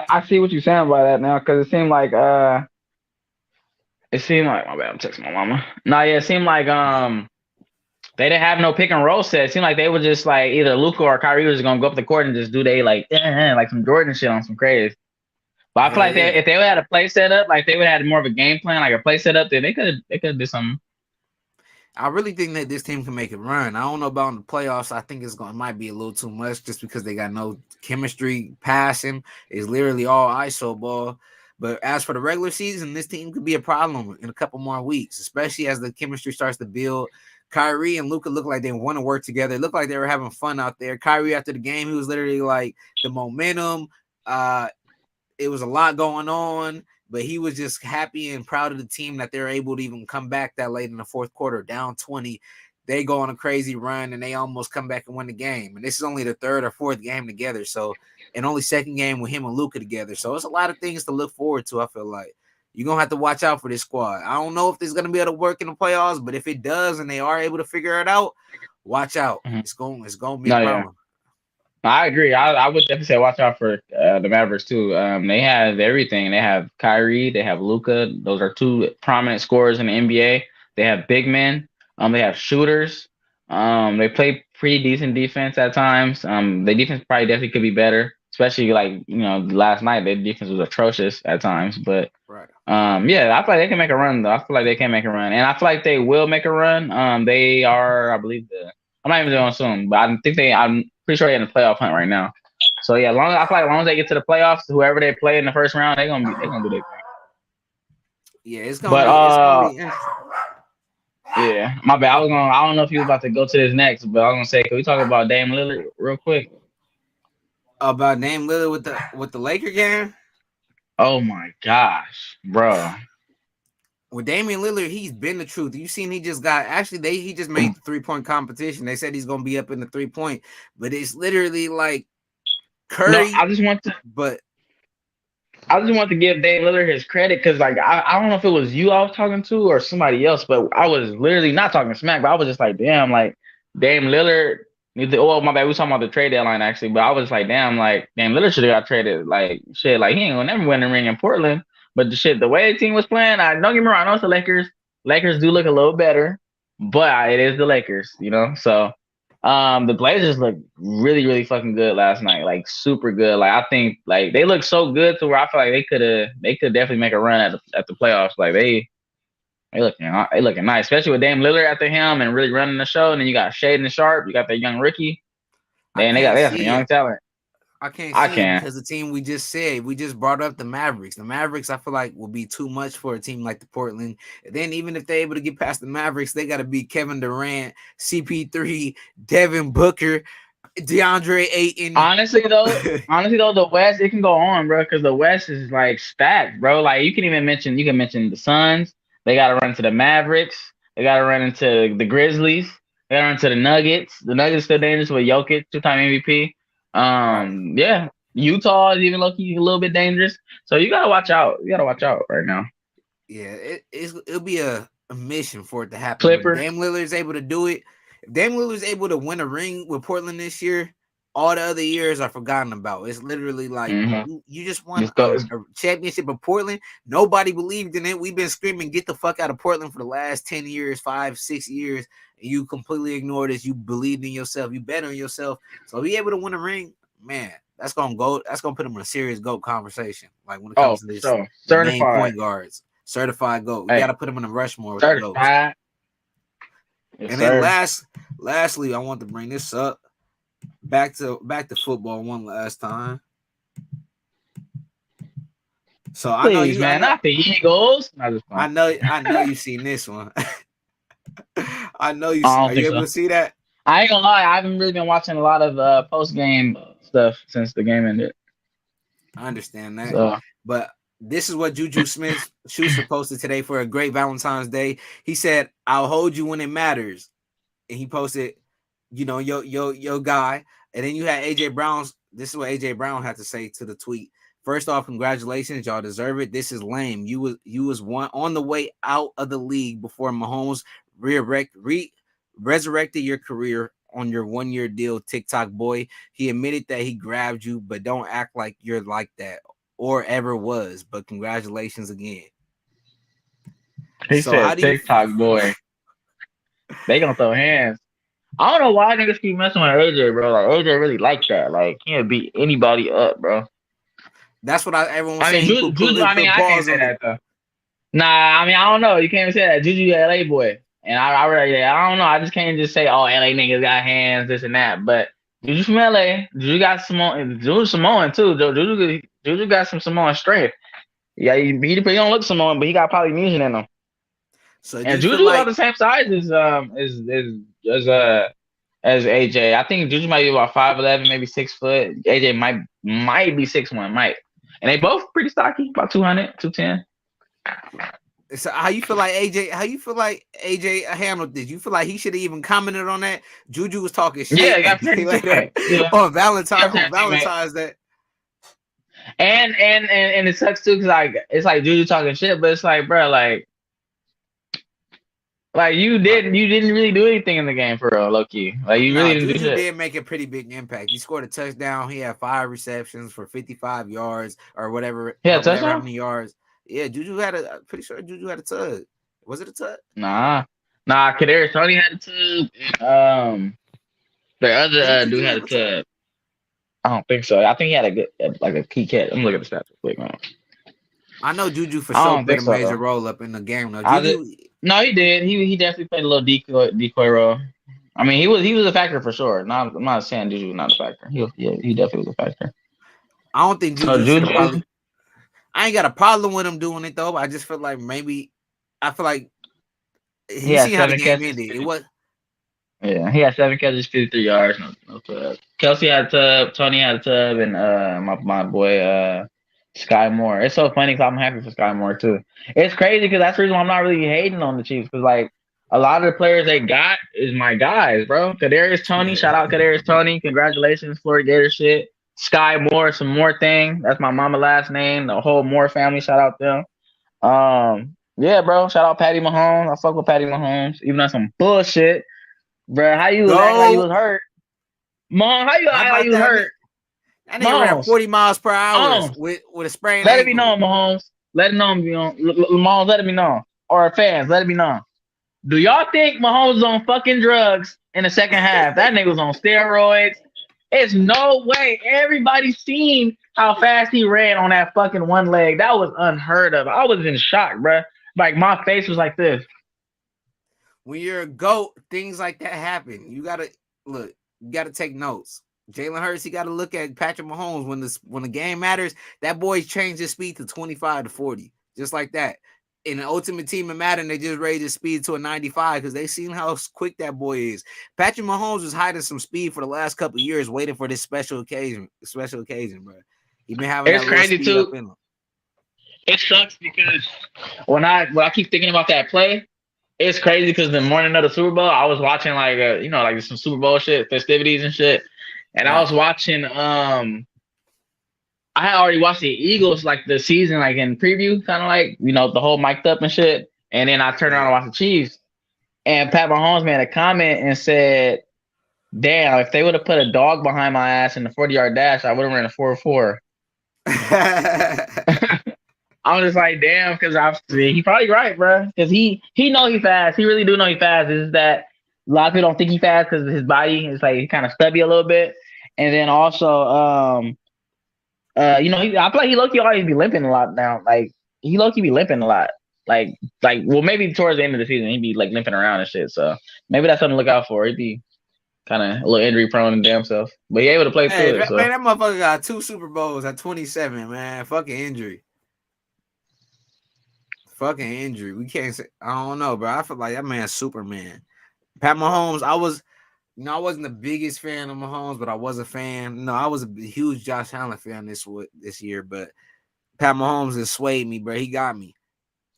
I see what you're saying by that now because it seemed like my bad. I'm texting my mama. No, yeah, it seemed like they didn't have no pick and roll set. It seemed like they were just like either Luca or Kyrie was just gonna go up the court and just do they like like some Jordan shit on some crazy. But I feel hell like yeah. if they would had a play set up, like they would have had more of a game plan, like a play set up, then they could do something. I really think that this team can make it run. I don't know about in the playoffs. I think it might be a little too much just because they got no chemistry. Passing is literally all ISO ball. But as for the regular season, this team could be a problem in a couple more weeks, especially as the chemistry starts to build. Kyrie and Luka look like they want to work together. It looked like they were having fun out there. Kyrie after the game, he was literally like the momentum. Uh, it was a lot going on, but he was just happy and proud of the team that they're able to even come back that late in the fourth quarter, down 20. They go on a crazy run and they almost come back and win the game. And this is only the third or fourth game together. So, and only second game with him and Luka together. So it's a lot of things to look forward to. I feel like you're gonna have to watch out for this squad. I don't know if this gonna be able to work in the playoffs, but if it does and they are able to figure it out, watch out. Mhm. It's gonna be a No, yeah. problem. I agree. I would definitely say watch out for the Mavericks too. They have everything. They have Kyrie. They have Luca. Those are two prominent scorers in the NBA. They have big men. They have shooters. They play pretty decent defense at times. Their defense probably definitely could be better, especially like last night. Their defense was atrocious at times. But Right. yeah, I feel like they can make a run though. I feel like they can make a run, and I feel like they will make a run. They are, I believe I'm not even doing soon, but I think I'm pretty sure they're in the playoff hunt right now. So yeah, I feel like as long as they get to the playoffs, whoever they play in the first round, they're gonna do their thing. Yeah, it's gonna But be it's gonna be interesting. yeah, my bad. I don't know if you was about to go to this next, but I was gonna say, can we talk about Dame Lillard real quick? About Dame Lillard with the Laker game. Oh my gosh, bro. With Damian Lillard, he's been the truth. You seen he just got he just made the 3-point competition. They said he's gonna be up in the 3-point, but it's literally like No, Curry, but I just want to give Dame Lillard his credit because, like, I don't know if it was you I was talking to or somebody else, but I was literally not talking smack, but I was just like, damn, like, Dame Lillard. Oh my bad, we was talking about the trade deadline actually, but I was like, damn, like Dame Lillard should have got traded. Like shit, like he ain't gonna never win a ring in Portland. But the shit, the way the team was playing, I don't get me wrong, I know it's the Lakers. Lakers do look a little better, but it is the Lakers, you know. So, the Blazers look really, really fucking good last night, like super good. Like I think, like they look so good to where I feel like they could definitely make a run at the playoffs. Like they looking nice, especially with Dame Lillard at the helm and really running the show. And then you got Shaden Sharp, you got that young rookie. I Man, can't they got some see young it. talent. I can't I see it can. because the team we just brought up the Mavericks. The Mavericks, I feel like, will be too much for a team like the Portland. And then even if they're able to get past the Mavericks, they got to beat Kevin Durant, CP3, Devin Booker, DeAndre Ayton. Honestly though, the West it can go on, bro, because the West is like stacked, bro. Like you can mention the Suns. They got to run into the Mavericks. They got to run into the Grizzlies. They got to run into the Nuggets. The Nuggets still dangerous with Jokic, 2-time MVP. Right. Yeah, Utah is even lucky a little bit dangerous. So you gotta watch out. You gotta watch out right now. Yeah, it'll be a mission for it to happen. But if Clippers. Dame Lillard is able to do it, if Dame Lillard is able to win a ring with Portland this year, all the other years are forgotten about. It's literally like Mm-hmm. you just won Just go. a championship of Portland. Nobody believed in it. We've been screaming, get the fuck out of Portland for the last 10 years, 5, 6 years. And you completely ignored this. You believed in yourself. You bet on yourself. So be able to win a ring, man, that's gonna go. That's gonna put him in a serious GOAT conversation. Like when it Oh, comes to for this, sure. the main Certified. point guards. Certified GOAT. We got Hey, to put him in a Rushmore with the GOATs. certified. Yes, And then sir. lastly, I want to bring this up back to football one last time. So Please, man, not the Eagles. Not this one. I know you seen this one. I know you. I don't Are you think able so. to see that? I ain't gonna lie, I haven't really been watching a lot of post game stuff since the game ended. I understand that, So but this is what Juju Smith Schuster posted today for a great Valentine's Day. He said, "I'll hold you when it matters," and he posted, yo guy, and then you had AJ Brown's. This is what AJ Brown had to say to the tweet. First off, congratulations, y'all deserve it. This is lame. You was one on the way out of the league before Mahomes resurrected your career on your 1 year deal, TikTok boy. He admitted that he grabbed you, but don't act like you're like that or ever was. But congratulations again. he So how said, do you TikTok boy, they gonna throw hands. I don't know why niggas keep messing with AJ, bro. Like AJ really like that. Like he can't beat anybody up, bro. that's what everyone was I mean, saying. Juju. He I mean, put I can't balls say on it. that though. Nah, I mean, I don't know. You can't even say that. Juju, LA boy, and I really, I don't know. I just can't just say, oh, LA niggas got hands, this and that. But Juju from LA, Juju got Samoan, Juju Samoan too. Juju got some Samoan strength. Yeah, he don't look Samoan, but he got Polynesian in him. So do And you feel Juju about like the same size as as AJ. I think Juju might be about 5'11", maybe 6 foot. AJ might be 6'1", might. And they both pretty stocky, about 200, 210. so how you feel like AJ? How you feel like AJ handled this? You feel like he should have even commented on that? Juju was talking Yeah, shit you a got to day protect your later teammate. Yeah, you got to On protect your teammate. Valentine's Day. And it sucks too because like it's like Juju talking shit, but it's like, bro, like Right. you didn't really do anything in the game for real, low key. Like you really Nah, didn't do Juju shit. did make a pretty big impact. He scored a touchdown. He had 5 receptions for 55 yards or whatever, Yeah, how touchdown? many yards. Yeah, Juju had a. I'm pretty sure Juju had a tug. Was it a tug? Nah, nah. Kadarius Tony had a tub. The other Didn't dude Juju had have a a tug? tub. I don't think so. I think he had a good, like a key catch. I'm looking at the stats real quick, man. I know Juju for I sure don't played think a so major though. role up in the game. Though I did. Juju, No, he did. He definitely played a little decoy role. I mean, he was a factor for sure. Not I'm not saying Juju was not a factor. He definitely was a factor. I don't think So Juju should have Juju, probably. I ain't got a problem with him doing it though. But I just feel like maybe I feel like he you had seen how the seven game catches. ended. It was Yeah, he had 7 catches, 53 yards, no tub. Kelsey had a tub, Tony had a tub, and my boy Sky Moore. It's so funny because I'm happy for Sky Moore too. It's crazy because that's the reason why I'm not really hating on the Chiefs because like a lot of the players they got is my guys, bro. Kadarius Tony, shout out Kadarius Tony, congratulations, Florida Gator shit. Sky Moore, some more thing. That's my mama last name. The whole Moore family, shout out them. Yeah, bro. Shout out Patty Mahomes. I fuck with Patty Mahomes, even on some bullshit. bro. How you was acting like you Go. was hurt, Mom? How you How act like about you was that? hurt, That nigga ran Mahomes? 40 miles per hour Mahomes, with a sprained let it be ankle. known, Mahomes. Let it know, Mahomes. Let it be known, or fans, let it be known. Do y'all think Mahomes was on fucking drugs in the second half? That nigga was on steroids. It's no way. Everybody seen how fast he ran on that fucking one leg. That was unheard of. I was in shock, bro. Like my face was like this. When you're a GOAT, things like that happen. You gotta look, you gotta take notes. Jalen Hurts, he gotta look at Patrick Mahomes when the game matters. That boy's changed his speed to 25 to 40, just like that. In the Ultimate Team of Madden, they just raised his speed to a 95 because they seen how quick that boy is. Patrick Mahomes was hiding some speed for the last couple of years, waiting for this special occasion. Special occasion, bro. He been having It's that little crazy speed up too. in him. It sucks because when I keep thinking about that play, it's crazy because the morning of the Super Bowl, I was watching like like some Super Bowl shit, festivities and shit, and I Right. was watching I had already watched the Eagles like the season like in preview, kind of like the whole mic'd up and shit, and then I turned around Yeah. and watched the Chiefs, and Pat Mahomes made a comment and said, "Damn, if they would have put a dog behind my ass in the 40-yard dash, I would have ran a 4.4." I was just like, damn, because he probably right, bro. Because he know he fast. He really do know he fast. It's just that a lot of people don't think he fast because his body is like kind of stubby a little bit. And then also, I feel like he low key always be limping a lot now. Like he low key be limping a lot. Well, maybe towards the end of the season he'd be like limping around and shit. So maybe that's something to look out for. He'd be kind of a little injury prone and damn self, but he able to play Hey, through it. So man, that motherfucker got 2 Super Bowls at 27, man. Fucking injury. Fucking injury. We can't say. I don't know, bro. I feel like that man's Superman. Pat Mahomes. I wasn't the biggest fan of Mahomes, but I was a fan. No, I was a huge Josh Allen fan this year. But Pat Mahomes has swayed me, bro. He got me.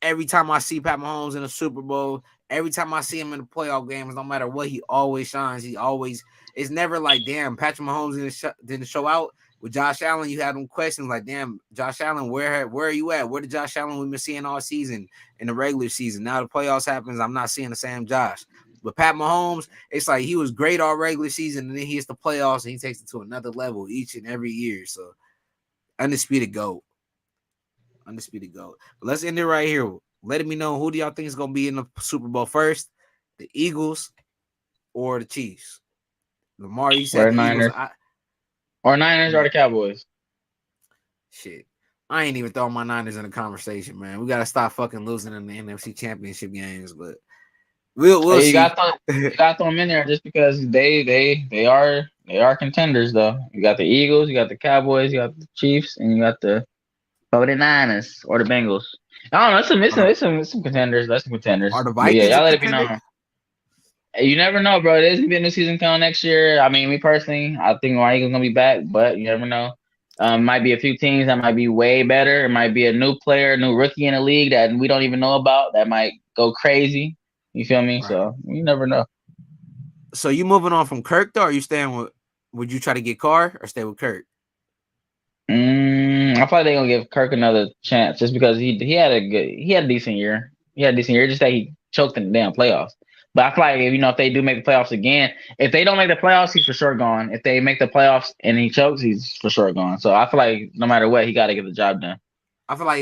Every time I see Pat Mahomes in a Super Bowl, every time I see him in the playoff games, no matter what, he always shines. It's never like, damn, Patrick Mahomes didn't show out. With Josh Allen, you had them questions like, damn, Josh Allen, where are you at? Where did Josh Allen we've been seeing all season in the regular season? Now the playoffs happens, I'm not seeing the same Josh. But Pat Mahomes, it's like he was great all regular season, and then he hits the playoffs and he takes it to another level each and every year. So undisputed GOAT. Undisputed GOAT. But let's end it right here. Letting me know who do y'all think is gonna be in the Super Bowl first, the Eagles or the Chiefs. Lamar, you said or the Eagles. Niners or Niners or the Cowboys. Shit. I ain't even throwing my Niners in the conversation, man. We gotta stop fucking losing in the NFC Championship games, but we'll Hey, you see. got to throw them in there just because they are contenders though. You got the Eagles, you got the Cowboys, you got the Chiefs, and you got the 49ers or the Bengals. I don't know. It's some contenders. That's some contenders. Are the But yeah, Vikings a y'all let it be contender? known. You never know, bro. There's gonna be a new season coming next year. I mean, me personally, I think my Eagles gonna be back, but you never know. Might be a few teams that might be way better. It might be a new player, new rookie in the league that we don't even know about that might go crazy. You feel me? Right. So you never know. So you moving on from Kirk though? Or you staying with? Would you try to get Carr or stay with Kirk? I feel like they're gonna give Kirk another chance just because he had a decent year. He had a decent year, just that he choked in the damn playoffs. But I feel like if they do make the playoffs again, if they don't make the playoffs, he's for sure gone. If they make the playoffs and he chokes, he's for sure gone. So I feel like no matter what, he got to get the job done. I feel like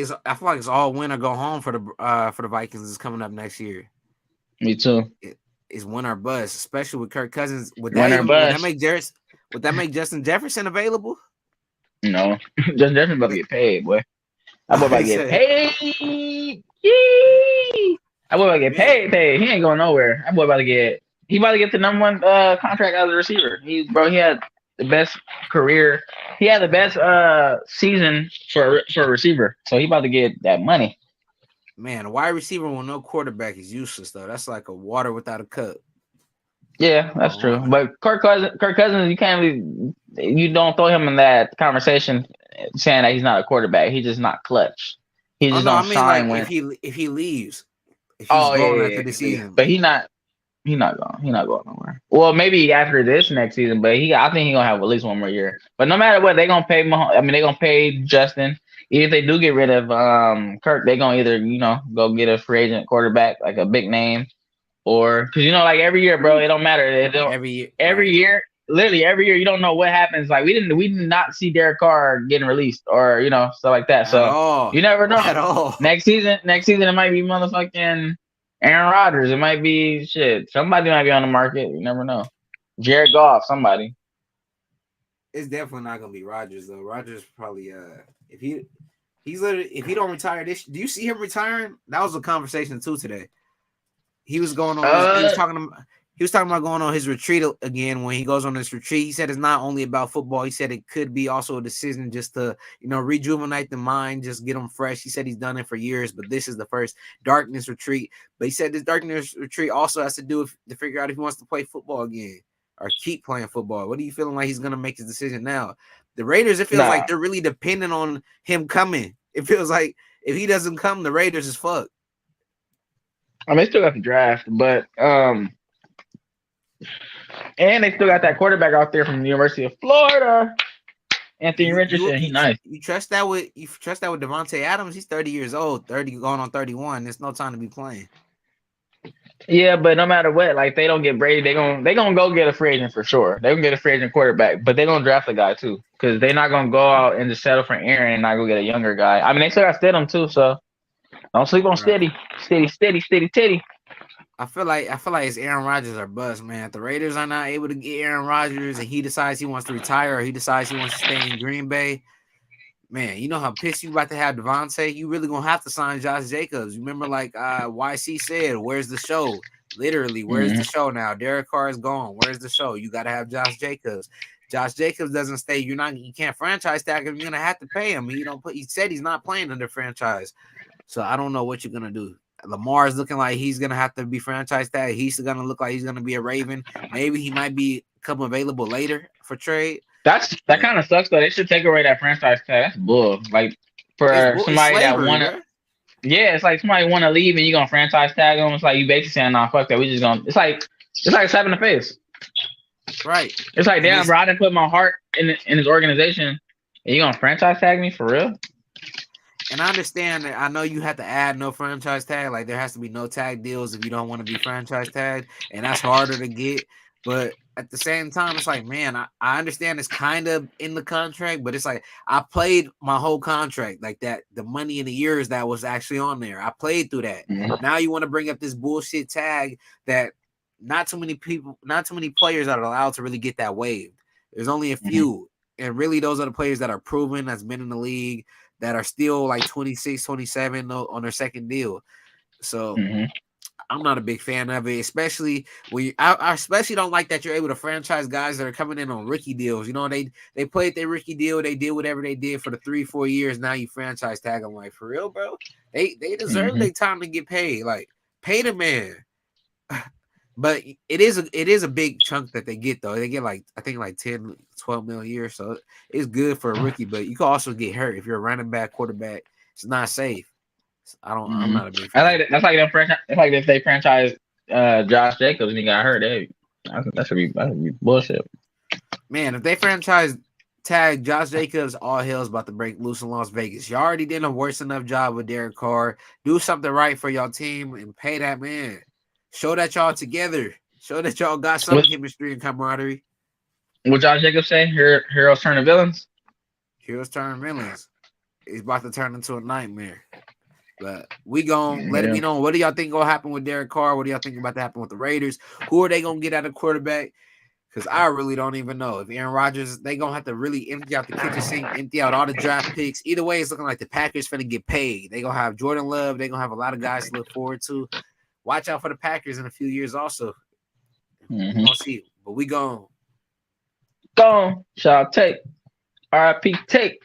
it's all win or go home for the Vikings is coming up next year. Me too. It's win or bust, especially with Kirk Cousins. Winner bust. Would that make Justin Jefferson available? No, Justin Jefferson about to get paid, boy. That boy about to I get said, paid. Yee! That boy about to get man, paid. He ain't going nowhere. That boy about to get. He about to get the number one contract as a receiver. He had the best career. He had the best season for a receiver. So he about to get that money. man, a wide receiver with no quarterback is useless though. That's like a water without a cup. Yeah, that's Oh, true. But Kirk Cousins, you can't really, you don't throw him in that conversation saying that he's not a quarterback. He's just not clutch. He oh just no, I don't mean like shine when. if he leaves, if he's Oh gone yeah, after yeah, the yeah, yeah. season. But he not going. He not going nowhere. Well, maybe after this next season, but I think he gonna have at least one more year. But no matter what, they gonna pay. I mean, they gonna pay Justin. If they do get rid of Kirk, they gonna either go get a free agent quarterback like a big name, or because like every year, bro, it don't matter. It don't Every year, every right? year, literally every year, you don't know what happens. Like we did not see Derek Carr getting released or stuff like that. At So all, you never know. at all. Next season it might be motherfucking Aaron Rodgers. It might be shit. Somebody might be on the market. You never know. Jared Goff, somebody. It's definitely not gonna be Rodgers though. Rodgers probably if he's literally if he don't retire this, do you see him retiring? That was a conversation too today. He was going on his Uh, he was talking about going on his retreat again. When he goes on this retreat, he said it's not only about football. He said it could be also a decision just to rejuvenate the mind, just get him fresh. He said he's done it for years, but this is the first darkness retreat. But he said this darkness retreat also has to do with to figure out if he wants to play football again or keep playing football. What are you feeling like he's gonna make his decision now? The Raiders, it feels like nah. they're really dependent on him coming. It feels like if he doesn't come, the Raiders is fucked. I mean, they still got the draft, but and they still got that quarterback out there from the University of Florida, Anthony You you Richardson. He you nice. you trust that with Devontae Adams? He's 30 years old, 30 going on 31. There's no time to be playing. Yeah, but no matter what, like they don't get Brady, they gonna go get a free agent for sure. They gonna get a free agent quarterback, but they gonna draft a guy too, because they're not gonna go out and just settle for Aaron and not go get a younger guy. I mean, they still got Stidham too, so don't sleep on Right. Steady, Titty. I feel like it's Aaron Rodgers or bust, man. If the Raiders are not able to get Aaron Rodgers and he decides he wants to retire or he decides he wants to stay in Green Bay, man, you know how pissed you about to have Devontae? You really gonna have to sign Josh Jacobs. You remember like YC said, where's the show? Literally, where's the Mm-hmm. show now? Derek Carr is gone. Where's the show? You gotta have Josh Jacobs. Josh Jacobs doesn't stay. You can't franchise tag him. You're gonna have to pay him. He said he's not playing under franchise. So I don't know what you're gonna do. Lamar is looking like he's gonna have to be franchise tag. He's gonna look like he's gonna be a Raven. Maybe he might become available later for trade. That But kind of sucks though. They should take away that franchise tag. That's bull. Like for it's somebody that slavery, wanna, bro. yeah, it's like somebody wanna leave and you gonna franchise tag them. It's like you basically saying, nah, fuck that. We just gonna. It's like slapping the face. Right. It's like, And damn, it's bro, I didn't put my heart in this organization. And you gonna franchise tag me for real? and I understand that I know you have to add no franchise tag. Like there has to be no tag deals if you don't want to be franchise tagged, and that's harder to get. But at the same time, it's like, man, I understand it's kind of in the contract, but it's like I played my whole contract like that. The money in the years that was actually on there, I played through that. Mm-hmm. Now you want to bring up this bullshit tag that not too many people, not too many players are allowed to really get that waived. There's only a Mm-hmm. few, and really those are the players that are proven, that's been in the league, that are still like 26, 27 on their second deal. So Mm-hmm. I'm not a big fan of it, especially I especially don't like that you're able to franchise guys that are coming in on rookie deals. They played their rookie deal, they did whatever they did for the 3-4 years. Now you franchise tag them, like for real, bro. They deserve Mm-hmm. their time to get paid. Like pay the man. But it is a big chunk that they get though. They get like I think like 10, 12 mil a year. So it's good for a rookie, but you can also get hurt if you're a running back, quarterback. It's not safe. I'm Mm-hmm. not a big I fan. like that. That's like them franchise. It's like if they franchise Josh Jacobs and he got hurt. Hey, that should be bullshit. Man, if they franchise tag Josh Jacobs, all hell's about to break loose in Las Vegas. You already did a worse enough job with Derek Carr. Do something right for y'all team and pay that man. Show that y'all together. Show that y'all got some What chemistry and camaraderie. what Josh Jacobs say? Heroes turn to villains. Heroes turn villains. It's about to turn into a nightmare. But we gon' let it Yeah. be known. What do y'all think gonna happen with Derek Carr? What do y'all think about to happen with the Raiders? Who are they gonna get out of quarterback? Because I really don't even know. If Aaron Rodgers, they gonna have to really empty out the kitchen sink, empty out all the draft picks. Either way, it's looking like the Packers finna get paid. They gonna have Jordan Love. They gonna have a lot of guys to look forward to. Watch out for the Packers in a few years. Also, we Mm-hmm. gonna see. But we gone. Gone. Shall take. R.I.P. Take.